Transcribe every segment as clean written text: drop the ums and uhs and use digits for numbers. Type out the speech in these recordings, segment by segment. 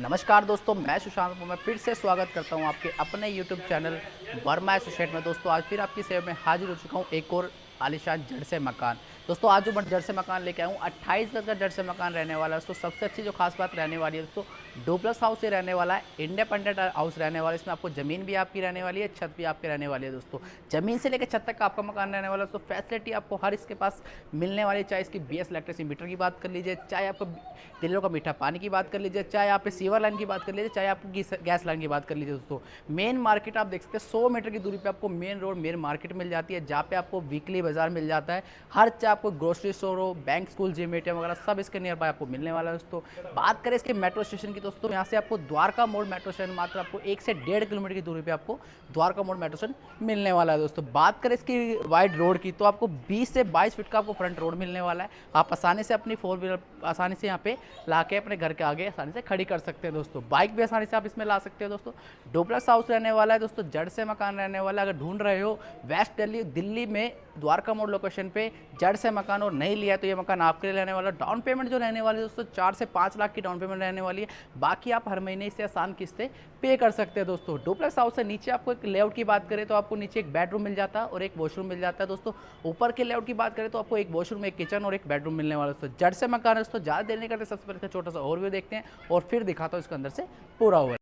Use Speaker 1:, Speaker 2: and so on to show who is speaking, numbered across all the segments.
Speaker 1: नमस्कार दोस्तों, मैं सुशांत को मैं फिर से स्वागत करता हूं आपके अपने YouTube चैनल वर्मा एसोसिएट में। दोस्तों आज फिर आपकी सेवा में हाजिर हो चुका हूं एक और आलीशान जड़ से मकान। दोस्तों आज जो मैं जड़ से मकान लेके आया हूँ 28 गज का जड़ से मकान रहने वाला है। दोस्तों सबसे अच्छी जो खास बात रहने वाली है दोस्तों, डुप्लेक्स हाउस से रहने वाला है, इंडिपेंडेंट हाउस रहने वाला है। इसमें आपको ज़मीन भी आपकी रहने वाली है, छत भी आपकी रहने वाली है। दोस्तों ज़मीन से लेकर छत तक का आपका मकान रहने वाला है। दोस्तों फैसिलिटी आपको हर इसके पास मिलने वाली है, चाहे इसकी BS इलेक्ट्रिसिटी मीटर की बात कर लीजिए, चाहे आपको दिल्ली का मीठा पानी की बात कर लीजिए, चाहे आप सीवर लाइन की बात कर लीजिए, चाहे आपको गैस लाइन की बात कर लीजिए। दोस्तों मेन मार्केट आप देख सकते हैं 100 मीटर की दूरी पे आपको मेन रोड मेन मार्केट मिल जाती है, जहाँ पे आपको वीकली बाजार मिल जाता है। हर चाहे आपको ग्रोसरी स्टोर हो, बैंक, स्कूल, जिम, ATM वगैरह सब इसके नियर बाय आपको मिलने वाला है। दोस्तों बात करें इसके मेट्रो स्टेशन की, दोस्तों यहाँ से आपको द्वारका मोड़ मेट्रो स्टेशन मात्र आपको 1 से 1.5 किलोमीटर की दूरी पे आपको द्वारका मोड़ मेट्रो स्टेशन मिलने वाला है। दोस्तों बात करें इसकी वाइड रोड की, तो आपको 20 से 22 फीट का आपको फ्रंट रोड मिलने वाला है। आप आसानी से अपनी 4 व्हीलर आसानी से यहाँ पे ला के अपने घर के आगे आसानी से खड़ी कर सकते हैं। दोस्तों बाइक भी आसानी से आप इसमें ला सकते हैं। दोस्तों डुप्लेक्स हाउस रहने वाला है। दोस्तों जड़ से मकान रहने वाला है। अगर ढूंढ रहे हो वेस्ट दिल्ली में द्वारका मोड़ लोकेशन पे जड़ से मकान और नहीं लिया तो ये मकान आपके लिए रहने वाला। डाउन पेमेंट जो रहने वाली है दोस्तों 4 से 5 लाख की डाउन पेमेंट रहने वाली है, बाकी आप हर महीने इससे आसान किस्तें पे कर सकते हैं। दोस्तों डुप्लेक्स हाउस से नीचे आपको एक लेआउट की बात करें तो आपको नीचे एक बेडरूम मिल जाता है और एक वॉशरूम मिल जाता है। दोस्तों ऊपर के लेआउट की बात करें तो आपको एक वॉशरूम, एक किचन और एक बेडरूम मिलने वाला है। दोस्तों जड़ से मकान है। दोस्तों ज़्यादा देर नहीं करते, सबसे पहले छोटा सा ओवरव्यू देखते हैं और फिर दिखाता हूँ इसके अंदर से पूरा हुआ।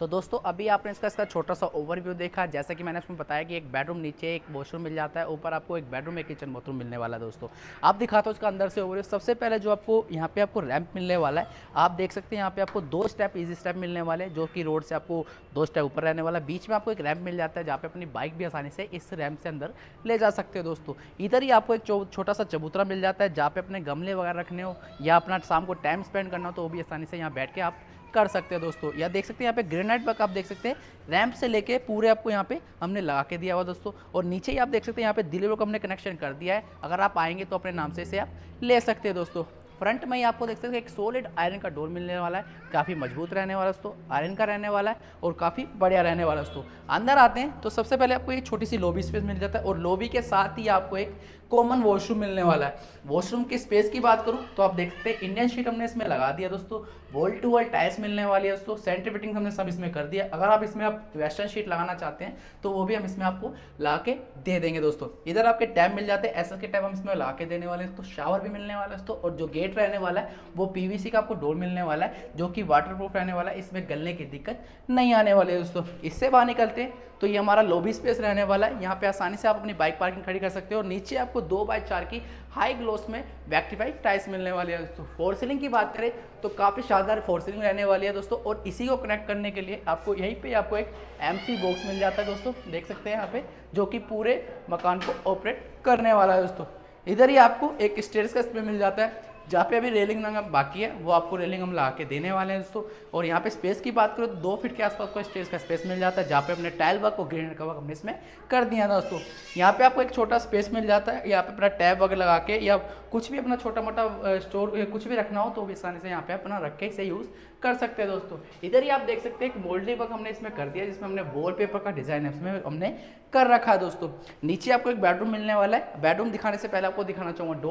Speaker 1: तो दोस्तों अभी आपने इसका छोटा सा ओवरव्यू देखा। जैसा कि मैंने इसमें बताया कि एक बेडरूम, नीचे एक वॉशरूम मिल जाता है, ऊपर आपको एक बेडरूम, एक किचन, बाथरूम मिलने वाला है। दोस्तों आप दिखाता हूँ इसका अंदर से ओवरव्यू। सबसे पहले जो आपको यहाँ पे आपको रैंप मिलने वाला है, आप देख सकते हैं यहाँ पे आपको 2 स्टेप ईजी स्टेप मिलने वाले हैं, जो कि रोड से आपको 2 स्टेप ऊपर रहने वाला है। बीच में आपको एक रैंप मिल जाता है, जहाँ पे अपनी बाइक भी आसानी से इस रैंप से अंदर ले जा सकते हो। दोस्तों इधर ही आपको एक छोटा सा चबूतरा मिल जाता है, जहाँ पे अपने गमले वगैरह रखने हो या अपना शाम को टाइम स्पेंड करना हो तो वो भी आसानी से यहाँ बैठ के आप कर सकते हैं। दोस्तों या देख सकते हैं यहाँ पे ग्रेनाइट वर्क आप देख सकते हैं, रैंप से लेके पूरे आपको यहाँ पे हमने लगा के दिया हुआ। दोस्तों और नीचे ही आप देख सकते हैं यहाँ पे दिल्ली रोड का हमने कनेक्शन कर दिया है। अगर आप आएंगे तो अपने नाम से इसे आप ले सकते हैं। दोस्तों फ्रंट में ही आपको देख सकते हैं एक सॉलिड आयरन का डोर मिलने वाला है, काफ़ी मजबूत रहने वाला है। दोस्तों आयरन का रहने वाला है और काफ़ी बढ़िया रहने वाला है। दोस्तों अंदर आते हैं तो सबसे पहले आपको एक छोटी सी लॉबी स्पेस मिल जाता है और लॉबी के साथ ही आपको एक कॉमन वॉशरूम मिलने वाला है। वॉशरूम की स्पेस की बात करूं तो आप देख सकते हैं इंडियन शीट हमने इसमें लगा दिया। दोस्तों वॉल टू वॉल टाइल्स मिलने वाली है। दोस्तों सेंटर फिटिंग हमने सब इसमें कर दिया। अगर आप इसमें आप वेस्टर्न शीट लगाना चाहते हैं तो वो भी हम इसमें आपको ला के दे देंगे। दोस्तों इधर आपके टैप मिल जाते हैं, ऐसा के टैप हम इसमें ला के देने वाले हैं। तो शावर भी मिलने वाला है। दोस्तों और जो गेट रहने वाला है वो PVC का आपको डोर मिलने वाला है, जो कि वाटरप्रूफ रहने वाला है, इसमें गलने की दिक्कत नहीं आने वाली है। दोस्तों इससे बाहर निकलते हैं तो ये हमारा लॉबी स्पेस रहने वाला है। यहाँ पे आसानी से आप अपनी बाइक पार्किंग खड़ी कर सकते हो और नीचे आपको 2x4 की हाई ग्लोस में रेक्टिफाइड टाइल्स मिलने वाली है। दोस्तों फोर सीलिंग की बात करें तो काफ़ी शानदार फोर सीलिंग रहने वाली है। दोस्तों और इसी को कनेक्ट करने के लिए आपको यहीं पे आपको एक MC बॉक्स मिल जाता है। दोस्तों देख सकते हैं यहाँ पे, जो कि पूरे मकान को ऑपरेट करने वाला है। दोस्तों इधर ही आपको एक स्टेयर्स का स्पेस मिल जाता है, जहाँ पे अभी रेलिंग बाकी है वो आपको रेलिंग हम ला के देने वाले हैं। दोस्तों और यहाँ पे स्पेस की बात करो तो 2 फीट के आसपास को स्टेज का स्पेस मिल जाता है, जहाँ पे अपने टाइल वर्क और ग्रेनाइट का वर्क हमने इसमें कर दिया। दोस्तों यहाँ पे आपको एक छोटा स्पेस मिल जाता है, यहाँ पे अपना टैब वगैरह लगा के या कुछ भी अपना छोटा मोटा स्टोर कुछ भी रखना हो तो भी आसानी से यहाँ पे अपना रख के इसे यूज़ कर सकते हैं। दोस्तों इधर ही आप देख सकते हैं एक मोल्डिंग वर्क हमने इसमें कर दिया, जिसमें हमने वॉलपेपर का डिजाइन इसमें हमने कर रखा है। दोस्तों नीचे आपको एक बेडरूम मिलने वाला है। बेडरूम दिखाने से पहले आपको दिखाना चाहूँगा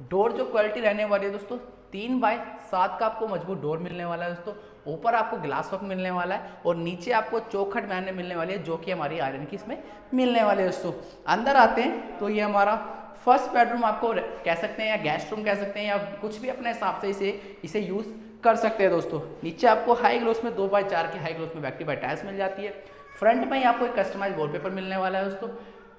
Speaker 1: डोर जो क्वालिटी रहने वाली है दोस्तों 3x7 का आपको मजबूत डोर मिलने वाला है। दोस्तों ऊपर आपको ग्लास वर्क मिलने वाला है और नीचे आपको चौखट मैंने मिलने वाली है, जो कि हमारी आयरन की इसमें मिलने वाली है। दोस्तों अंदर आते हैं तो ये हमारा फर्स्ट बेडरूम आपको कह सकते हैं या गेस्ट रूम कह सकते हैं या कुछ भी अपने हिसाब से इसे यूज़ कर सकते हैं। दोस्तों नीचे आपको हाई ग्लोस में 2x4 की हाई ग्लोस में रेक्टिफाइड टाइल्स मिल जाती है। फ्रंट में ही आपको एक कस्टमाइज वॉलपेपर मिलने वाला है। दोस्तों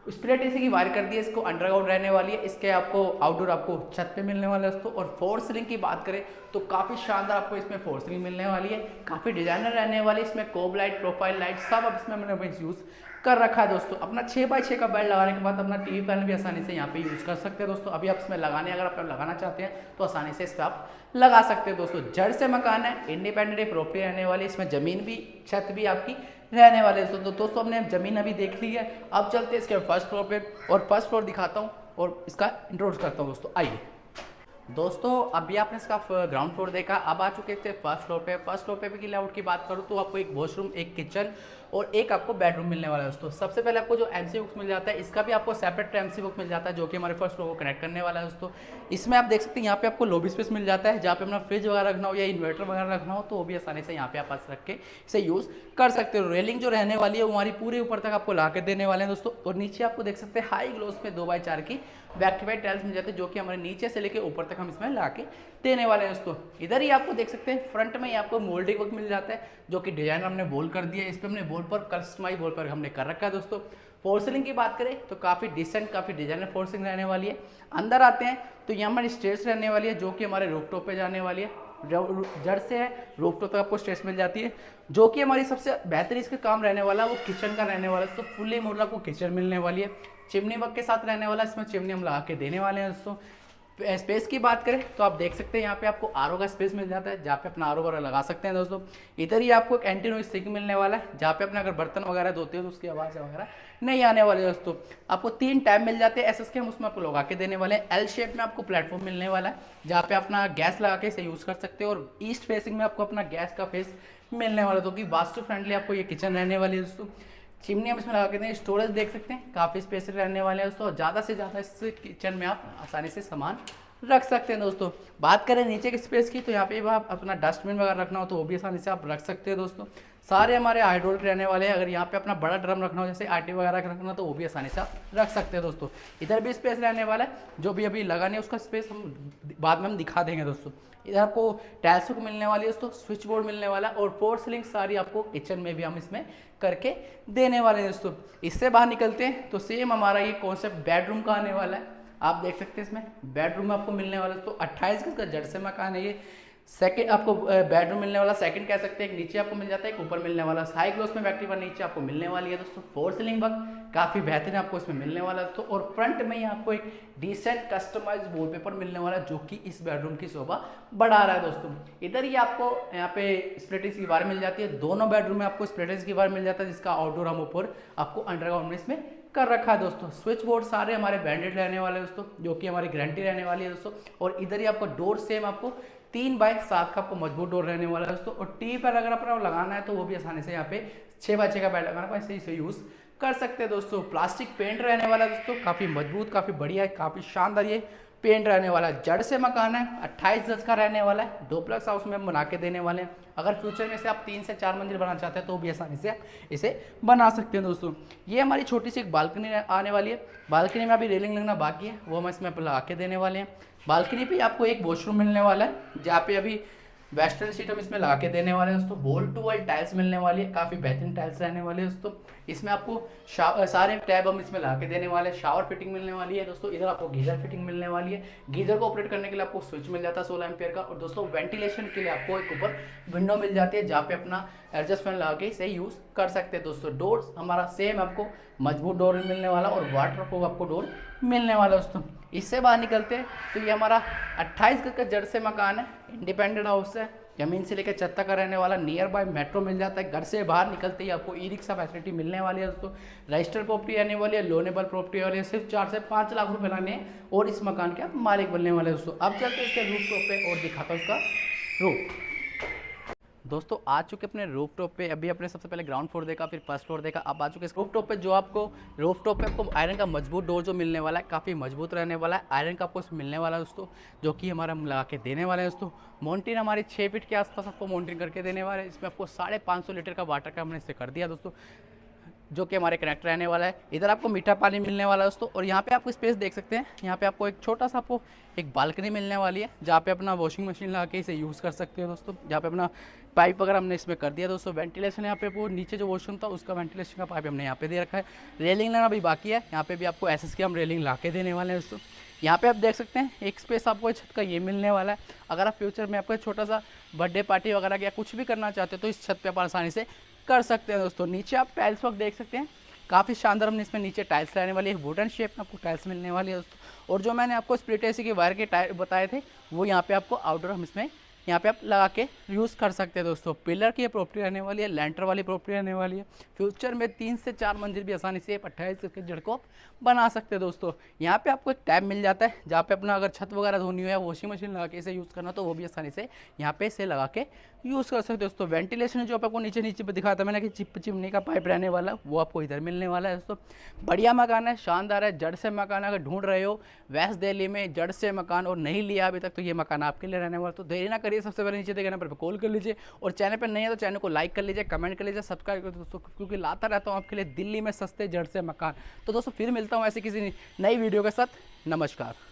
Speaker 1: स्प्लिट AC की वायर कर दी है, इसको अंडरग्राउंड रहने वाली है। इसके आपको आउटडोर आपको छत पे मिलने वाला है। दोस्तों और फोर सीलिंग की बात करें तो काफ़ी शानदार आपको इसमें फोर सीलिंग मिलने वाली है, काफ़ी डिजाइनर रहने वाली है। इसमें कोब लाइट, प्रोफाइल लाइट सब अब इसमें हमने यूज़ कर रखा है दोस्तों। अपना 6x6 का बेड लगाने के बाद अपना टीवी पैनल भी आसानी से यहाँ पे यूज़ कर सकते हैं दोस्तों। अभी आप इसमें लगाने अगर आप लगाना चाहते हैं तो आसानी से इस पर आप लगा सकते हैं दोस्तों। जड़ से मकान है, इंडिपेंडेंट प्रॉपर्टी रहने वाली, इसमें ज़मीन भी छत भी आपकी रहने वाले दोस्तों। तो दोस्तों हमने ज़मीन अभी देख ली है, अब चलते हैं इसके फर्स्ट फ्लोर पे और फर्स्ट फ्लोर दिखाता हूँ और इसका इंट्रोड्यूस करता हूँ दोस्तों। आइए दोस्तों, अभी आपने इसका ग्राउंड फ्लोर देखा, अब आ चुके थे फर्स्ट फ्लोर पे। फर्स्ट फ्लोर पे भी की लेआउट की बात करूँ तो आपको एक वॉशरूम, एक किचन और एक आपको बेडरूम मिलने वाला है दोस्तों। सबसे पहले आपको जो एमसी बुक्स मिल जाता है, इसका भी आपको सेपरेट एमसी बुक मिल जाता है जो कि हमारे फर्स्ट फ्लोर को कनेक्ट करने वाला है दोस्तों। इसमें आप देख सकते हैं यहाँ पे आपको लॉबी स्पेस मिल जाता है, जहाँ पे अपना फ्रिज वगैरह रखना हो या इन्वर्टर वगैरह रखना हो तो वो भी आसानी से यहाँ पे आप पास रख के इसे यूज़ कर सकते हो। रेलिंग जो रहने वाली है वो हमारी पूरे ऊपर तक आपको ला के देने वाले हैं दोस्तों। और नीचे आपको देख सकते हैं हाई ग्लोस में 2x4 की बैक टू बैक टाइल्स मिल जाते हैं जो कि हमारे नीचे से लेके ऊपर तक हम इसमें ला के देने वाले हैं दोस्तों। इधर ही आपको देख सकते हैं फ्रंट में ही आपको मोल्डिंग वर्क मिल जाता है जो कि डिजाइन हमने बोल कर दिया है। इस पर हमने बोल पर कस्टमाइज बोल पर हमने कर रखा है दोस्तों। फोर्सिलिंग की बात करें तो काफ़ी डिसेंट, काफ़ी डिजाइनर फोर्सिलिंग रहने वाली है। अंदर आते हैं तो यहाँ हमारी स्टेयर्स रहने वाली है जो कि हमारे रूफटॉप पे जाने वाली है। जड़ से है रूफटॉप तक आपको स्टेयर्स मिल जाती है जो कि हमारी सबसे बेहतर इसका काम रहने वाला है वो किचन का रहने वाला है। तो फुल्ली मॉडल आपको किचन मिलने वाली है, चिमनी वर्क के साथ रहने वाला है। इसमें चिमनी हम लगा के देने वाले हैं दोस्तों। स्पेस की बात करें तो आप देख सकते हैं यहाँ पे आपको आरओ का स्पेस मिल जाता है जहाँ पे अपना आरओ वगैरह लगा सकते हैं दोस्तों। इधर ही आपको एक एंटी नॉइज सिंक मिलने वाला है जहाँ पे अपने अगर बर्तन वगैरह धोते हो तो उसकी आवाज़ वगैरह नहीं आने वाली है दोस्तों। आपको 3 टैब मिल जाते हैं एसएस के, हम उसमें आपको लगा के देने वाले हैं। एल शेप में आपको प्लेटफॉर्म मिलने वाला है जहाँ पे अपना गैस लगा के इसे यूज़ कर सकते हो। और ईस्ट फेसिंग में आपको अपना गैस का फेस मिलने वाला है, तो कि वास्तु फ्रेंडली आपको ये किचन रहने वाली है दोस्तों। चिमनी हम इसमें लगा के दें, स्टोरेज देख सकते हैं काफ़ी स्पेस रहने वाले हैं दोस्तों। ज़्यादा से ज़्यादा इस किचन में आप आसानी से सामान रख सकते हैं दोस्तों। बात करें नीचे के स्पेस की तो यहाँ पे आप अपना डस्टबिन वगैरह रखना हो तो वो भी आसानी से आप रख सकते हैं दोस्तों। सारे हमारे हाइड्रोलिक रहने वाले हैं। अगर यहाँ पे अपना बड़ा ड्रम रखना हो जैसे आरटी वगैरह रखना तो वो भी आसानी से आप रख सकते हैं दोस्तों। इधर भी स्पेस रहने वाला है, जो भी अभी लगाने उसका स्पेस हम बाद में हम दिखा देंगे दोस्तों। इधर आपको टाइल्स को मिलने वाली है दोस्तों, स्विच बोर्ड मिलने वाला है और फोर सीलिंग सारी आपको किचन में भी हम इसमें करके देने वाले हैं दोस्तों। इससे बाहर निकलते हैं तो सेम हमारा ये कॉन्सेप्ट बेडरूम का आने वाला है। आप देख सकते हैं इसमें बेडरूम में आपको मिलने वाला है तो 28 गज का जड़ से मकान है ये। सेकंड आपको बेडरूम मिलने वाला, सेकंड कह सकते हैं। एक नीचे आपको मिल जाता है, एक ऊपर मिलने वाला। हाई ग्लोस में बैटरी पर नीचे आपको मिलने वाली है दोस्तों। फोर सीलिंग वर्क काफ़ी बेहतरीन आपको इसमें मिलने वाला है दोस्तों। और फ्रंट में ही आपको एक डिसेंट कस्टमाइज वॉलपेपर मिलने वाला है जो कि इस बेडरूम की शोभा बढ़ा रहा है दोस्तों। इधर ही आपको यहाँ पे स्प्लिटिंग की बार मिल जाती है। दोनों बेडरूम में आपको स्प्लिटिंग की बार मिल जाता है जिसका आउटडोर हम ऊपर आपको अंडरग्राउंड में इसमें कर रखा है दोस्तों। स्विच बोर्ड सारे हमारे ब्रांडेड रहने वाले हैं दोस्तों जो कि हमारी गारंटी रहने वाली है दोस्तों। और इधर ही आपको डोर सेम आपको 3x7 का आपको मजबूत डोर रहने वाला है दोस्तों। और टीवी पर अगर अपना लगाना है तो वो भी आसानी से यहाँ पे 6x6 का बेड लगाना है, इसे यूज़ कर सकते हैं दोस्तों। प्लास्टिक पेंट रहने वाला है दोस्तों, काफ़ी मजबूत, काफ़ी बढ़िया है, काफ़ी शानदार ये पेंट रहने वाला है। जड़ से मकान है, 28 गज का रहने वाला है। डुप्लेक्स हाउस में हम बना के देने वाले हैं। अगर फ्यूचर में से आप 3 से 4 मंजिल बनाना चाहते हैं तो भी आसानी से इसे बना सकते हैं दोस्तों। ये हमारी छोटी सी एक बालकनी आने वाली है। बालकनी में अभी रेलिंग लगना बाकी है, वो हम इसमें लगा के देने वाले हैं। बालकनी पे आपको एक वॉशरूम मिलने वाला है जहाँ पे अभी वेस्टर्न सीट हम इसमें लगा के देने वाले हैं दोस्तों। वॉल टू वॉल टाइल्स मिलने वाली है, काफ़ी बेहतरीन टाइल्स रहने वाली है दोस्तों। इसमें आपको सारे टैब हम इसमें लगा के देने वाले हैं। शावर फिटिंग मिलने वाली है दोस्तों। इधर आपको गीजर फिटिंग मिलने वाली है। गीजर को ऑपरेट करने के लिए आपको स्विच मिल जाता है 16 एम्पियर का। और दोस्तों वेंटिलेशन के लिए आपको एक ऊपर विंडो मिल जाती है जहाँ पे अपना एडजस्टमेंट लगा के इसे यूज़ कर सकते हैं दोस्तों। डोर हमारा सेम आपको मजबूत डोर मिलने वाला और वाटर प्रूफ आपको डोर मिलने वाला दोस्तों। इससे बाहर निकलते हैं तो ये हमारा 28 गज का जड़ से मकान है, इंडिपेंडेंट हाउस है, जमीन से लेकर छत तक का रहने वाला। नियर बाय मेट्रो मिल जाता है। घर से बाहर निकलते ही आपको ई रिक्शा फैसिलिटी मिलने वाली है दोस्तों। रजिस्टर्ड प्रॉपर्टी आने वाली है, लोनेबल प्रॉपर्टी वाली है। सिर्फ 4 से 5 लाख रुपए लाने हैं और इस मकान के आप मालिक बनने वाले दोस्तों। अब चलते हैं इसके रूफ टॉप पे और दिखाता हूँ उसका रूफ। दोस्तों आ चुके अपने रूफ टॉप पे। अभी अपने सबसे पहले ग्राउंड फ्लोर देखा, फिर फर्स्ट फ्लोर देखा, अब आ चुके इस रूफ टॉप पे। जो आपको रूफ टॉप पे आपको आयरन का मजबूत डोर जो मिलने वाला है, काफ़ी मजबूत रहने वाला है। आयरन का आपको मिलने वाला है दोस्तों जो कि हमारा हम लगा के देने वाले हैं दोस्तों। माउंटेन हमारे 6 फीट के आसपास आपको माउंटेन करके देने वाले हैं। इसमें आपको 550 लीटर का वाटर का हमने इसे कर दिया दोस्तों जो कि हमारे कनेक्ट रहने वाला है। इधर आपको मीठा पानी मिलने वाला है दोस्तों। और यहाँ पे आपको स्पेस देख सकते हैं, यहाँ पे आपको एक छोटा सा आपको एक बालकनी मिलने वाली है जहाँ पे अपना वॉशिंग मशीन लगा के इसे यूज़ कर सकते हो दोस्तों। जहाँ पे अपना पाइप वगैरह हमने इसमें कर दिया दोस्तों। वेंटिलेशन यहाँ पे वो नीचे जो वॉशरूम था उसका वेंटिलेशन का पाइप हमने यहाँ पे दे रखा है। रेलिंग लेना भी बाकी है, यहाँ पे भी आपको एसएस की हम रेलिंग ला के देने वाले हैं दोस्तों। यहाँ पे आप देख सकते हैं एक स्पेस आपको छत का ये मिलने वाला है। अगर आप फ्यूचर में आपको छोटा सा बर्थडे पार्टी वगैरह या कुछ भी करना चाहते हो तो इस छत पे आप आसानी से कर सकते हैं दोस्तों। नीचे आप टाइल्स वर्क देख सकते हैं, काफ़ी शानदार हमने इसमें नीचे टाइल्स रहने वाली है, वुडन शेप में आपको टाइल्स मिलने वाली है दोस्तों। और जो मैंने आपको स्प्लिट एसी के वायर के टायर बताए थे वो यहाँ पे आपको आउटडोर हम इसमें यहाँ पे आप लगा के यूज़ कर सकते हैं दोस्तों। पिलर की ये प्रॉपर्टी रहने वाली है, लेंटर वाली प्रॉपर्टी रहने वाली है। फ्यूचर में 3 से 4 मंजिल भी आसानी से 28 के जड़ को बना सकते हैं दोस्तों। यहाँ पे आपको एक टैब मिल जाता है जहाँ पे अपना अगर छत वगैरह धोनी हो या वॉशिंग मशीन लगा के इसे यूज़ करना तो वो भी आसानी से यहाँ पे इसे लगा के यूज़ कर सकते हो दोस्तों। वेंटिलेशन जो आपको नीचे नीचे पे दिखाया था मैंने कि चिमनी का पाइप रहने वाला वो आपको इधर मिलने वाला है दोस्तों। बढ़िया मकान है, शानदार है। जड़ से मकान अगर ढूंढ रहे हो वेस्ट दिल्ली में जड़ से मकान और नहीं लिया अभी तक तो ये मकान आपके लिए रहने वाला। तो देरी ना करिए, सबसे पहले नीचे देखे नंबर पर कॉल कर लीजिए और चैनल पर नहीं है तो चैनल को लाइक कर लीजिए, कमेंट कर लीजिए, सब्सक्राइब कर दोस्तों, क्योंकि लाता रहता हूँ आपके लिए दिल्ली में सस्ते जड़ से मकान। तो दोस्तों फिर मिलता हूँ ऐसे किसी नई वीडियो के साथ। नमस्कार।